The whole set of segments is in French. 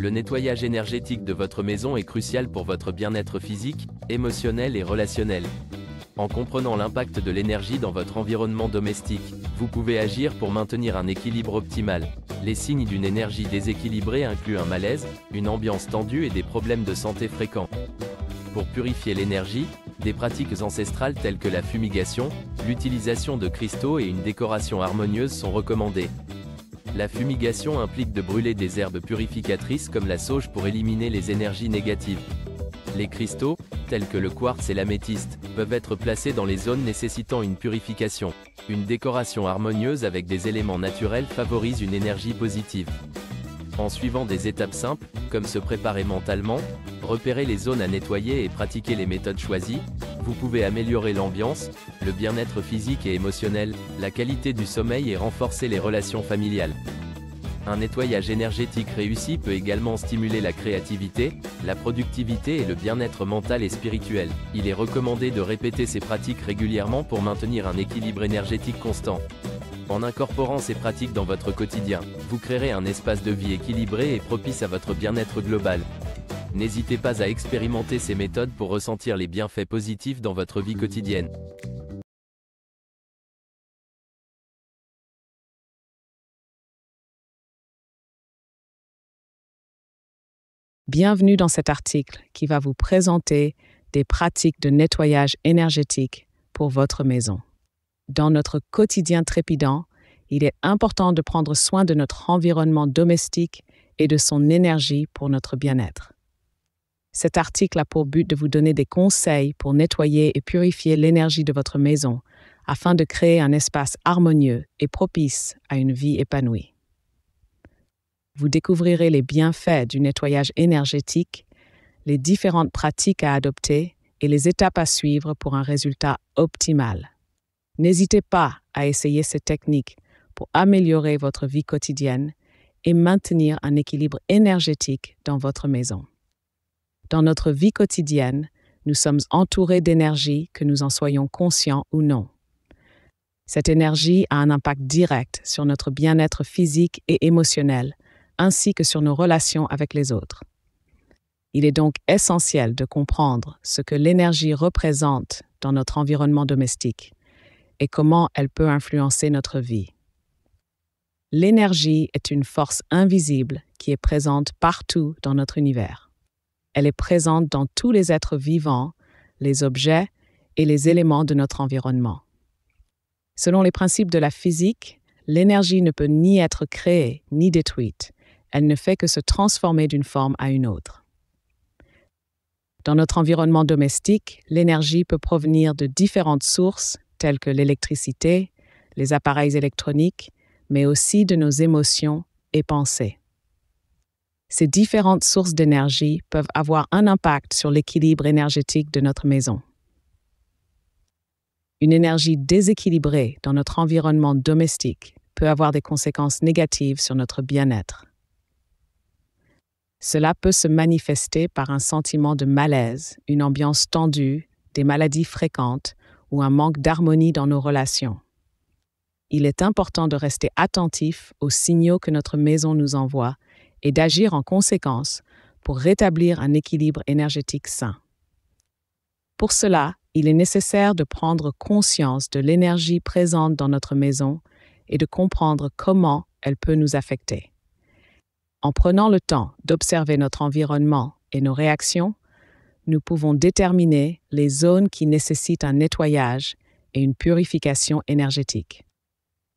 Le nettoyage énergétique de votre maison est crucial pour votre bien-être physique, émotionnel et relationnel. En comprenant l'impact de l'énergie dans votre environnement domestique, vous pouvez agir pour maintenir un équilibre optimal. Les signes d'une énergie déséquilibrée incluent un malaise, une ambiance tendue et des problèmes de santé fréquents. Pour purifier l'énergie, des pratiques ancestrales telles que la fumigation, l'utilisation de cristaux et une décoration harmonieuse sont recommandées. La fumigation implique de brûler des herbes purificatrices comme la sauge pour éliminer les énergies négatives. Les cristaux, tels que le quartz et l'améthyste, peuvent être placés dans les zones nécessitant une purification. Une décoration harmonieuse avec des éléments naturels favorise une énergie positive. En suivant des étapes simples, comme se préparer mentalement, repérer les zones à nettoyer et pratiquer les méthodes choisies, vous pouvez améliorer l'ambiance, le bien-être physique et émotionnel, la qualité du sommeil et renforcer les relations familiales. Un nettoyage énergétique réussi peut également stimuler la créativité, la productivité et le bien-être mental et spirituel. Il est recommandé de répéter ces pratiques régulièrement pour maintenir un équilibre énergétique constant. En incorporant ces pratiques dans votre quotidien, vous créerez un espace de vie équilibré et propice à votre bien-être global. N'hésitez pas à expérimenter ces méthodes pour ressentir les bienfaits positifs dans votre vie quotidienne. Bienvenue dans cet article qui va vous présenter des pratiques de nettoyage énergétique pour votre maison. Dans notre quotidien trépidant, il est important de prendre soin de notre environnement domestique et de son énergie pour notre bien-être. Cet article a pour but de vous donner des conseils pour nettoyer et purifier l'énergie de votre maison afin de créer un espace harmonieux et propice à une vie épanouie. Vous découvrirez les bienfaits du nettoyage énergétique, les différentes pratiques à adopter et les étapes à suivre pour un résultat optimal. N'hésitez pas à essayer ces techniques pour améliorer votre vie quotidienne et maintenir un équilibre énergétique dans votre maison. Dans notre vie quotidienne, nous sommes entourés d'énergie, que nous en soyons conscients ou non. Cette énergie a un impact direct sur notre bien-être physique et émotionnel, ainsi que sur nos relations avec les autres. Il est donc essentiel de comprendre ce que l'énergie représente dans notre environnement domestique et comment elle peut influencer notre vie. L'énergie est une force invisible qui est présente partout dans notre univers. Elle est présente dans tous les êtres vivants, les objets et les éléments de notre environnement. Selon les principes de la physique, l'énergie ne peut ni être créée ni détruite. Elle ne fait que se transformer d'une forme à une autre. Dans notre environnement domestique, l'énergie peut provenir de différentes sources telles que l'électricité, les appareils électroniques, mais aussi de nos émotions et pensées. Ces différentes sources d'énergie peuvent avoir un impact sur l'équilibre énergétique de notre maison. Une énergie déséquilibrée dans notre environnement domestique peut avoir des conséquences négatives sur notre bien-être. Cela peut se manifester par un sentiment de malaise, une ambiance tendue, des maladies fréquentes ou un manque d'harmonie dans nos relations. Il est important de rester attentif aux signaux que notre maison nous envoie et d'agir en conséquence pour rétablir un équilibre énergétique sain. Pour cela, il est nécessaire de prendre conscience de l'énergie présente dans notre maison et de comprendre comment elle peut nous affecter. En prenant le temps d'observer notre environnement et nos réactions, nous pouvons déterminer les zones qui nécessitent un nettoyage et une purification énergétique.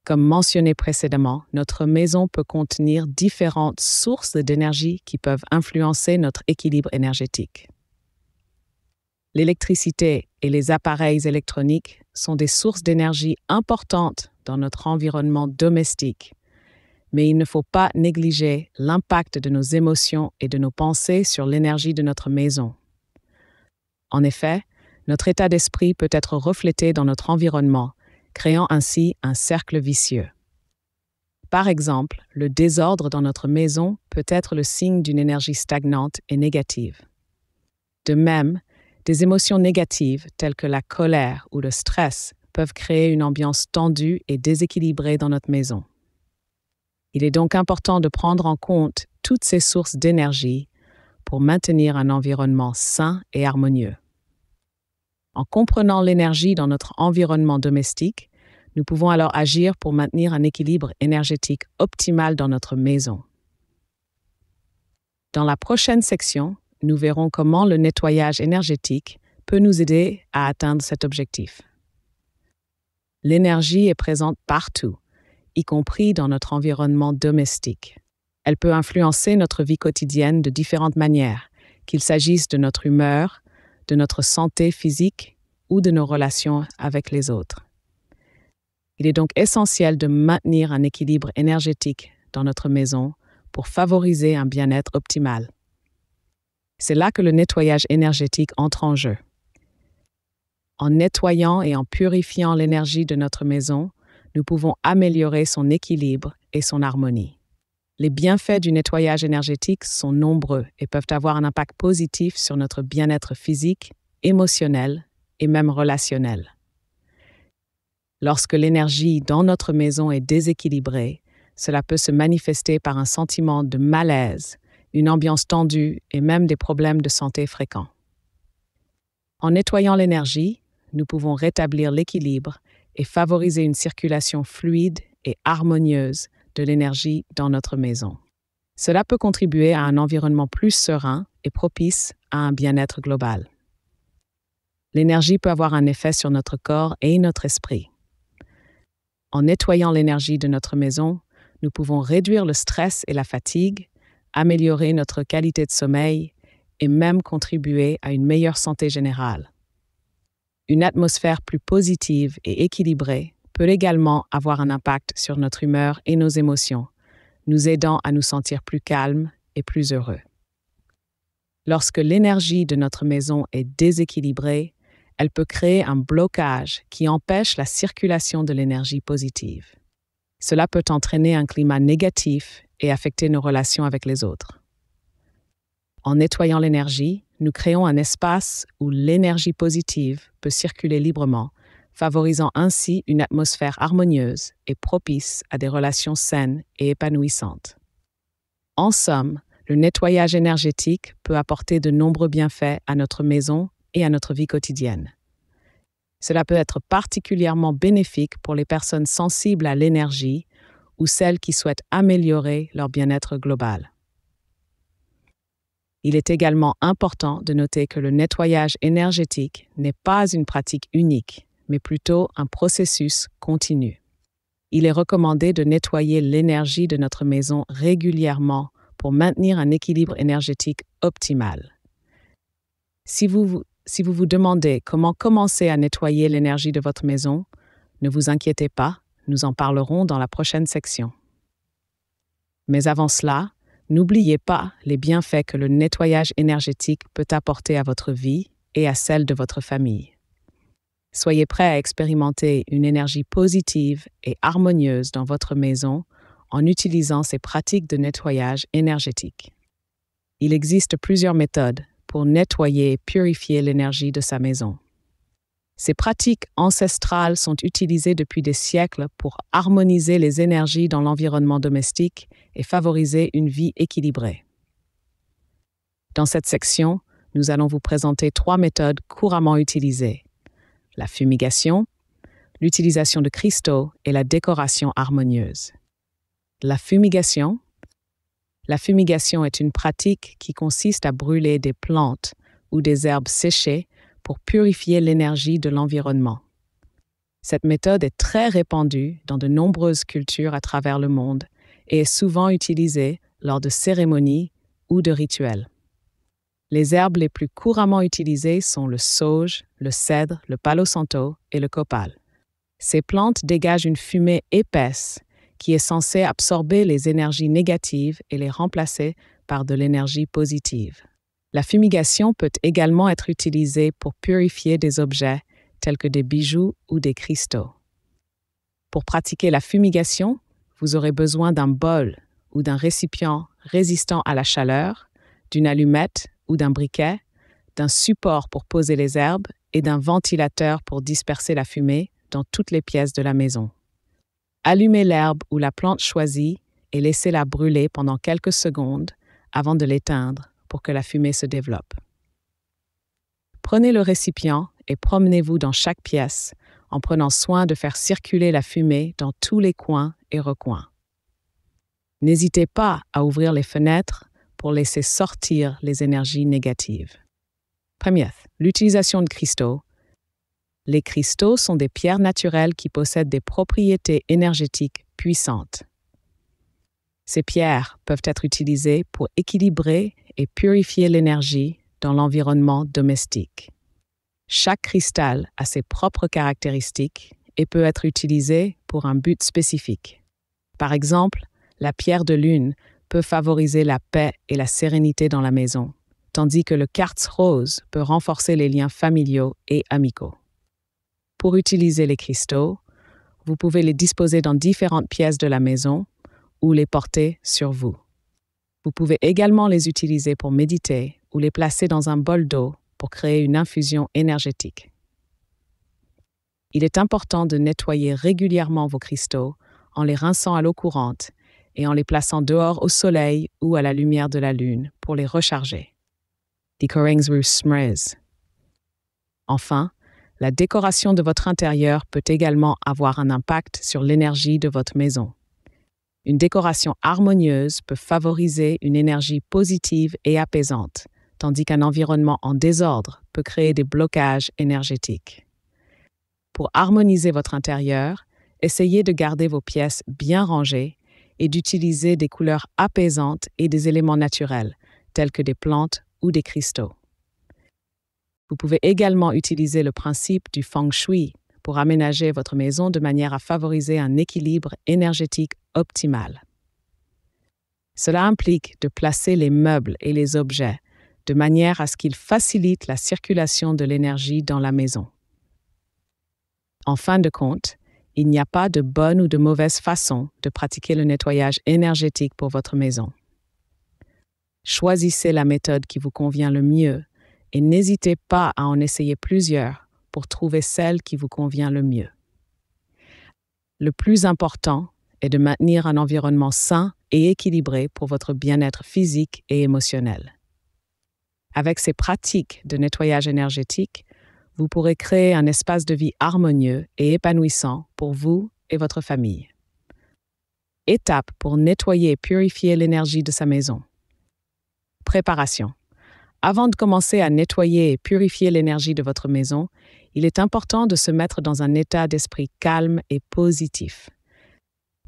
Comme mentionné précédemment, notre maison peut contenir différentes sources d'énergie qui peuvent influencer notre équilibre énergétique. L'électricité et les appareils électroniques sont des sources d'énergie importantes dans notre environnement domestique, mais il ne faut pas négliger l'impact de nos émotions et de nos pensées sur l'énergie de notre maison. En effet, notre état d'esprit peut être reflété dans notre environnement, créant ainsi un cercle vicieux. Par exemple, le désordre dans notre maison peut être le signe d'une énergie stagnante et négative. De même, des émotions négatives telles que la colère ou le stress peuvent créer une ambiance tendue et déséquilibrée dans notre maison. Il est donc important de prendre en compte toutes ces sources d'énergie pour maintenir un environnement sain et harmonieux. En comprenant l'énergie dans notre environnement domestique, nous pouvons alors agir pour maintenir un équilibre énergétique optimal dans notre maison. Dans la prochaine section, nous verrons comment le nettoyage énergétique peut nous aider à atteindre cet objectif. L'énergie est présente partout, y compris dans notre environnement domestique. Elle peut influencer notre vie quotidienne de différentes manières, qu'il s'agisse de notre humeur, de notre santé physique ou de nos relations avec les autres. Il est donc essentiel de maintenir un équilibre énergétique dans notre maison pour favoriser un bien-être optimal. C'est là que le nettoyage énergétique entre en jeu. En nettoyant et en purifiant l'énergie de notre maison, nous pouvons améliorer son équilibre et son harmonie. Les bienfaits du nettoyage énergétique sont nombreux et peuvent avoir un impact positif sur notre bien-être physique, émotionnel et même relationnel. Lorsque l'énergie dans notre maison est déséquilibrée, cela peut se manifester par un sentiment de malaise, une ambiance tendue et même des problèmes de santé fréquents. En nettoyant l'énergie, nous pouvons rétablir l'équilibre et favoriser une circulation fluide et harmonieuse de l'énergie dans notre maison. Cela peut contribuer à un environnement plus serein et propice à un bien-être global. L'énergie peut avoir un effet sur notre corps et notre esprit. En nettoyant l'énergie de notre maison, nous pouvons réduire le stress et la fatigue, améliorer notre qualité de sommeil et même contribuer à une meilleure santé générale. Une atmosphère plus positive et équilibrée peut également avoir un impact sur notre humeur et nos émotions, nous aidant à nous sentir plus calmes et plus heureux. Lorsque l'énergie de notre maison est déséquilibrée, elle peut créer un blocage qui empêche la circulation de l'énergie positive. Cela peut entraîner un climat négatif et affecter nos relations avec les autres. En nettoyant l'énergie, nous créons un espace où l'énergie positive peut circuler librement, favorisant ainsi une atmosphère harmonieuse et propice à des relations saines et épanouissantes. En somme, le nettoyage énergétique peut apporter de nombreux bienfaits à notre maison et à notre vie quotidienne. Cela peut être particulièrement bénéfique pour les personnes sensibles à l'énergie ou celles qui souhaitent améliorer leur bien-être global. Il est également important de noter que le nettoyage énergétique n'est pas une pratique unique, mais plutôt un processus continu. Il est recommandé de nettoyer l'énergie de notre maison régulièrement pour maintenir un équilibre énergétique optimal. Si vous vous demandez comment commencer à nettoyer l'énergie de votre maison, ne vous inquiétez pas, nous en parlerons dans la prochaine section. Mais avant cela, n'oubliez pas les bienfaits que le nettoyage énergétique peut apporter à votre vie et à celle de votre famille. Soyez prêts à expérimenter une énergie positive et harmonieuse dans votre maison en utilisant ces pratiques de nettoyage énergétique. Il existe plusieurs méthodes pour nettoyer et purifier l'énergie de sa maison. Ces pratiques ancestrales sont utilisées depuis des siècles pour harmoniser les énergies dans l'environnement domestique et favoriser une vie équilibrée. Dans cette section, nous allons vous présenter 3 méthodes couramment utilisées: la fumigation, l'utilisation de cristaux et la décoration harmonieuse. La fumigation est une pratique qui consiste à brûler des plantes ou des herbes séchées pour purifier l'énergie de l'environnement. Cette méthode est très répandue dans de nombreuses cultures à travers le monde et est souvent utilisée lors de cérémonies ou de rituels. Les herbes les plus couramment utilisées sont le sauge, le cèdre, le palo santo et le copal. Ces plantes dégagent une fumée épaisse qui est censée absorber les énergies négatives et les remplacer par de l'énergie positive. La fumigation peut également être utilisée pour purifier des objets tels que des bijoux ou des cristaux. Pour pratiquer la fumigation, vous aurez besoin d'un bol ou d'un récipient résistant à la chaleur, d'une allumette ou d'un briquet, d'un support pour poser les herbes et d'un ventilateur pour disperser la fumée dans toutes les pièces de la maison. Allumez l'herbe ou la plante choisie et laissez-la brûler pendant quelques secondes avant de l'éteindre pour que la fumée se développe. Prenez le récipient et promenez-vous dans chaque pièce en prenant soin de faire circuler la fumée dans tous les coins et recoins. N'hésitez pas à ouvrir les fenêtres pour laisser sortir les énergies négatives. Première, l'utilisation de cristaux. Les cristaux sont des pierres naturelles qui possèdent des propriétés énergétiques puissantes. Ces pierres peuvent être utilisées pour équilibrer et purifier l'énergie dans l'environnement domestique. Chaque cristal a ses propres caractéristiques et peut être utilisé pour un but spécifique. Par exemple, la pierre de lune peut favoriser la paix et la sérénité dans la maison, tandis que le quartz rose peut renforcer les liens familiaux et amicaux. Pour utiliser les cristaux, vous pouvez les disposer dans différentes pièces de la maison ou les porter sur vous. Vous pouvez également les utiliser pour méditer ou les placer dans un bol d'eau pour créer une infusion énergétique. Il est important de nettoyer régulièrement vos cristaux en les rinçant à l'eau courante et en les plaçant dehors au soleil ou à la lumière de la lune pour les recharger. Enfin, la décoration de votre intérieur peut également avoir un impact sur l'énergie de votre maison. Une décoration harmonieuse peut favoriser une énergie positive et apaisante, tandis qu'un environnement en désordre peut créer des blocages énergétiques. Pour harmoniser votre intérieur, essayez de garder vos pièces bien rangées et d'utiliser des couleurs apaisantes et des éléments naturels, tels que des plantes ou des cristaux. Vous pouvez également utiliser le principe du feng shui pour aménager votre maison de manière à favoriser un équilibre énergétique optimal. Cela implique de placer les meubles et les objets de manière à ce qu'ils facilitent la circulation de l'énergie dans la maison. En fin de compte, il n'y a pas de bonne ou de mauvaise façon de pratiquer le nettoyage énergétique pour votre maison. Choisissez la méthode qui vous convient le mieux et n'hésitez pas à en essayer plusieurs pour trouver celle qui vous convient le mieux. Le plus important est de maintenir un environnement sain et équilibré pour votre bien-être physique et émotionnel. Avec ces pratiques de nettoyage énergétique, vous pourrez créer un espace de vie harmonieux et épanouissant pour vous et votre famille. Étape pour nettoyer et purifier l'énergie de sa maison. Préparation. Avant de commencer à nettoyer et purifier l'énergie de votre maison, il est important de se mettre dans un état d'esprit calme et positif.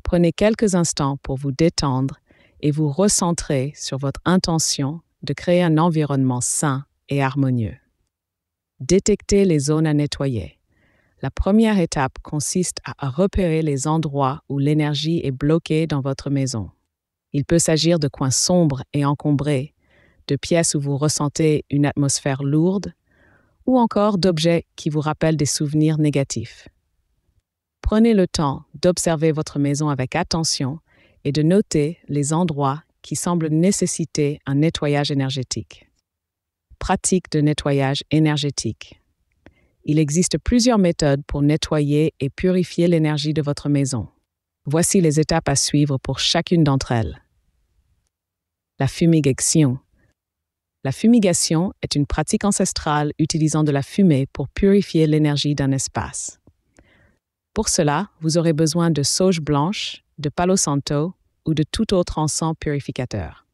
Prenez quelques instants pour vous détendre et vous recentrer sur votre intention de créer un environnement sain et harmonieux. Détectez les zones à nettoyer. La première étape consiste à repérer les endroits où l'énergie est bloquée dans votre maison. Il peut s'agir de coins sombres et encombrés, de pièces où vous ressentez une atmosphère lourde, ou encore d'objets qui vous rappellent des souvenirs négatifs. Prenez le temps d'observer votre maison avec attention et de noter les endroits qui semblent nécessiter un nettoyage énergétique. Pratique de nettoyage énergétique. Il existe plusieurs méthodes pour nettoyer et purifier l'énergie de votre maison. Voici les étapes à suivre pour chacune d'entre elles. La fumigation. La fumigation est une pratique ancestrale utilisant de la fumée pour purifier l'énergie d'un espace. Pour cela, vous aurez besoin de sauge blanche, de palo santo ou de tout autre encens purificateur.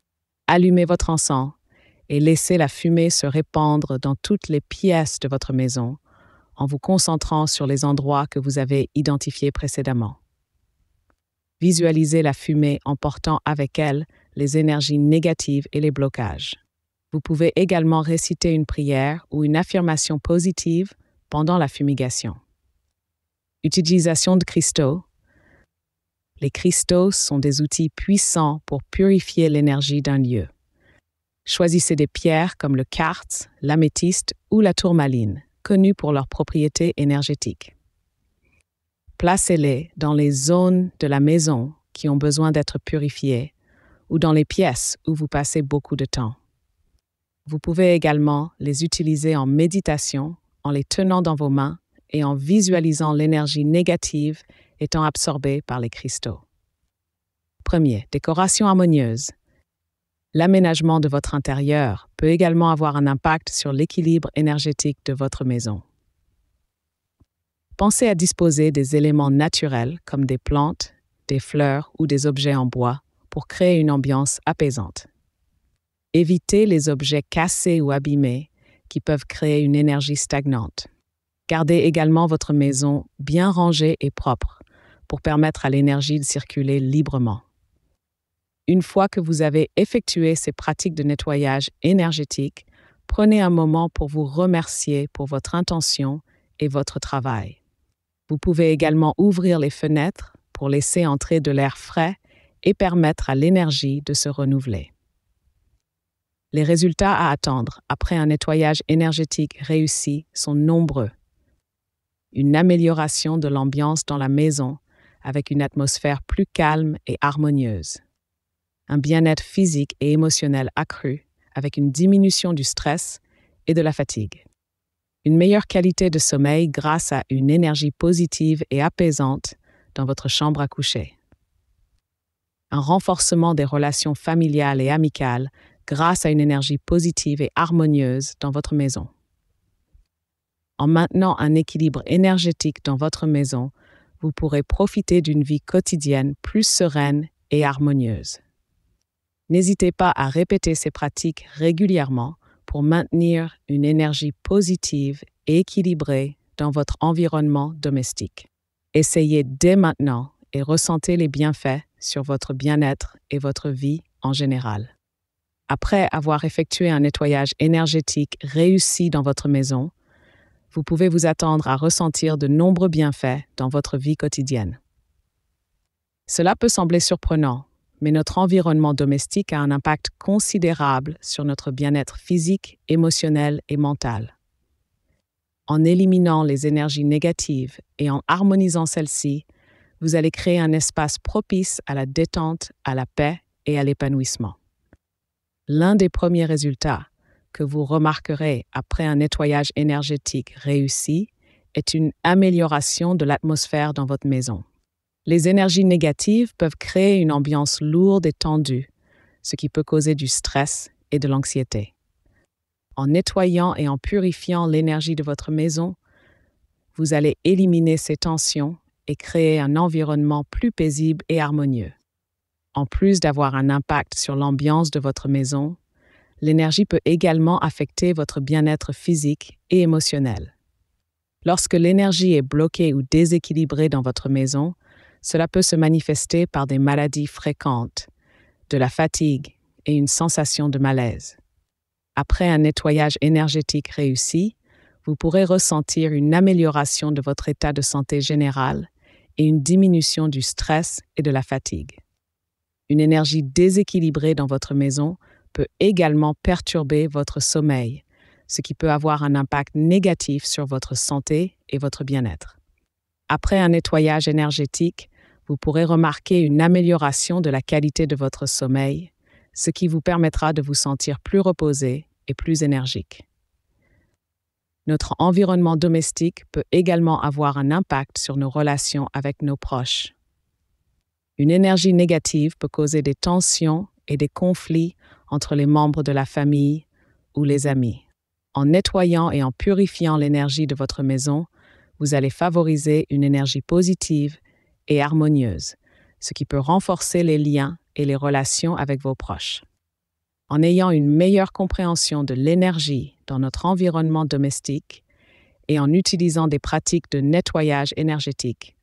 Allumez votre encens et laissez la fumée se répandre dans toutes les pièces de votre maison en vous concentrant sur les endroits que vous avez identifiés précédemment. Visualisez la fumée emportant avec elle les énergies négatives et les blocages. Vous pouvez également réciter une prière ou une affirmation positive pendant la fumigation. Utilisation de cristaux. Les cristaux sont des outils puissants pour purifier l'énergie d'un lieu. Choisissez des pierres comme le quartz, l'améthyste ou la tourmaline, connues pour leurs propriétés énergétiques. Placez-les dans les zones de la maison qui ont besoin d'être purifiées ou dans les pièces où vous passez beaucoup de temps. Vous pouvez également les utiliser en méditation, en les tenant dans vos mains et en visualisant l'énergie négative étant absorbée par les cristaux. Premier, décoration harmonieuse. L'aménagement de votre intérieur peut également avoir un impact sur l'équilibre énergétique de votre maison. Pensez à disposer des éléments naturels comme des plantes, des fleurs ou des objets en bois pour créer une ambiance apaisante. Évitez les objets cassés ou abîmés qui peuvent créer une énergie stagnante. Gardez également votre maison bien rangée et propre pour permettre à l'énergie de circuler librement. Une fois que vous avez effectué ces pratiques de nettoyage énergétique, prenez un moment pour vous remercier pour votre intention et votre travail. Vous pouvez également ouvrir les fenêtres pour laisser entrer de l'air frais et permettre à l'énergie de se renouveler. Les résultats à attendre après un nettoyage énergétique réussi sont nombreux. Une amélioration de l'ambiance dans la maison avec une atmosphère plus calme et harmonieuse. Un bien-être physique et émotionnel accru avec une diminution du stress et de la fatigue. Une meilleure qualité de sommeil grâce à une énergie positive et apaisante dans votre chambre à coucher. Un renforcement des relations familiales et amicales grâce à une énergie positive et harmonieuse dans votre maison. En maintenant un équilibre énergétique dans votre maison, vous pourrez profiter d'une vie quotidienne plus sereine et harmonieuse. N'hésitez pas à répéter ces pratiques régulièrement pour maintenir une énergie positive et équilibrée dans votre environnement domestique. Essayez dès maintenant et ressentez les bienfaits sur votre bien-être et votre vie en général. Après avoir effectué un nettoyage énergétique réussi dans votre maison, vous pouvez vous attendre à ressentir de nombreux bienfaits dans votre vie quotidienne. Cela peut sembler surprenant, mais notre environnement domestique a un impact considérable sur notre bien-être physique, émotionnel et mental. En éliminant les énergies négatives et en harmonisant celles-ci, vous allez créer un espace propice à la détente, à la paix et à l'épanouissement. L'un des premiers résultats que vous remarquerez après un nettoyage énergétique réussi est une amélioration de l'atmosphère dans votre maison. Les énergies négatives peuvent créer une ambiance lourde et tendue, ce qui peut causer du stress et de l'anxiété. En nettoyant et en purifiant l'énergie de votre maison, vous allez éliminer ces tensions et créer un environnement plus paisible et harmonieux. En plus d'avoir un impact sur l'ambiance de votre maison, l'énergie peut également affecter votre bien-être physique et émotionnel. Lorsque l'énergie est bloquée ou déséquilibrée dans votre maison, cela peut se manifester par des maladies fréquentes, de la fatigue et une sensation de malaise. Après un nettoyage énergétique réussi, vous pourrez ressentir une amélioration de votre état de santé général et une diminution du stress et de la fatigue. Une énergie déséquilibrée dans votre maison peut également perturber votre sommeil, ce qui peut avoir un impact négatif sur votre santé et votre bien-être. Après un nettoyage énergétique, vous pourrez remarquer une amélioration de la qualité de votre sommeil, ce qui vous permettra de vous sentir plus reposé et plus énergique. Notre environnement domestique peut également avoir un impact sur nos relations avec nos proches. Une énergie négative peut causer des tensions et des conflits entre les membres de la famille ou les amis. En nettoyant et en purifiant l'énergie de votre maison, vous allez favoriser une énergie positive et harmonieuse, ce qui peut renforcer les liens et les relations avec vos proches. En ayant une meilleure compréhension de l'énergie dans notre environnement domestique et en utilisant des pratiques de nettoyage énergétique,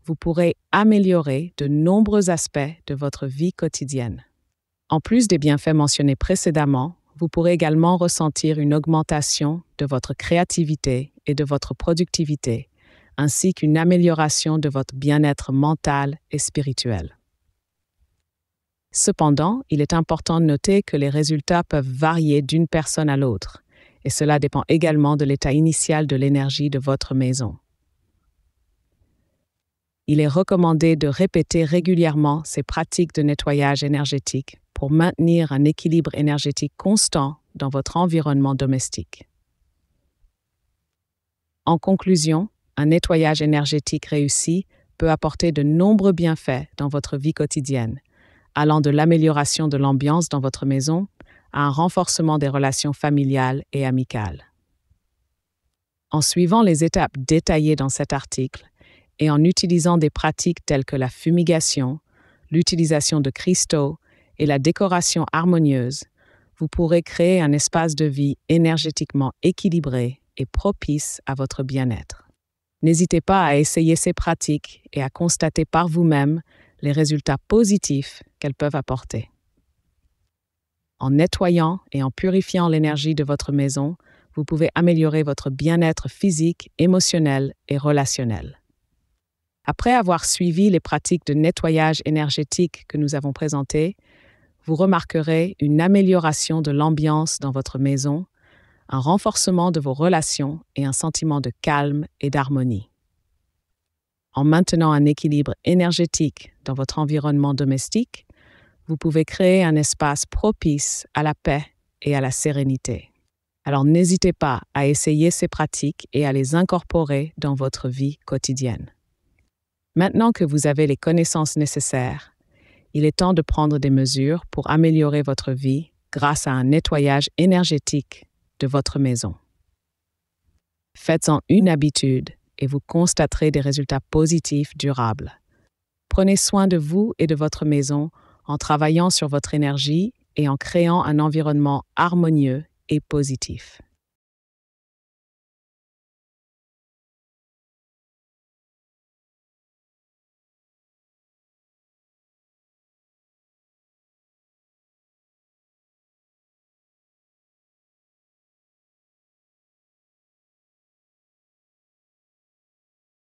vous pourrez améliorer de nombreux aspects de votre vie quotidienne. En plus des bienfaits mentionnés précédemment, vous pourrez également ressentir une augmentation de votre créativité et de votre productivité, ainsi qu'une amélioration de votre bien-être mental et spirituel. Cependant, il est important de noter que les résultats peuvent varier d'une personne à l'autre, et cela dépend également de l'état initial de l'énergie de votre maison. Il est recommandé de répéter régulièrement ces pratiques de nettoyage énergétique pour maintenir un équilibre énergétique constant dans votre environnement domestique. En conclusion, un nettoyage énergétique réussi peut apporter de nombreux bienfaits dans votre vie quotidienne, allant de l'amélioration de l'ambiance dans votre maison à un renforcement des relations familiales et amicales. En suivant les étapes détaillées dans cet article et en utilisant des pratiques telles que la fumigation, l'utilisation de cristaux et la décoration harmonieuse, vous pourrez créer un espace de vie énergétiquement équilibré et propice à votre bien-être. N'hésitez pas à essayer ces pratiques et à constater par vous-même les résultats positifs qu'elles peuvent apporter. En nettoyant et en purifiant l'énergie de votre maison, vous pouvez améliorer votre bien-être physique, émotionnel et relationnel. Après avoir suivi les pratiques de nettoyage énergétique que nous avons présentées, vous remarquerez une amélioration de l'ambiance dans votre maison, un renforcement de vos relations et un sentiment de calme et d'harmonie. En maintenant un équilibre énergétique dans votre environnement domestique, vous pouvez créer un espace propice à la paix et à la sérénité. Alors n'hésitez pas à essayer ces pratiques et à les incorporer dans votre vie quotidienne. Maintenant que vous avez les connaissances nécessaires, il est temps de prendre des mesures pour améliorer votre vie grâce à un nettoyage énergétique de votre maison. Faites-en une habitude et vous constaterez des résultats positifs durables. Prenez soin de vous et de votre maison en travaillant sur votre énergie et en créant un environnement harmonieux et positif.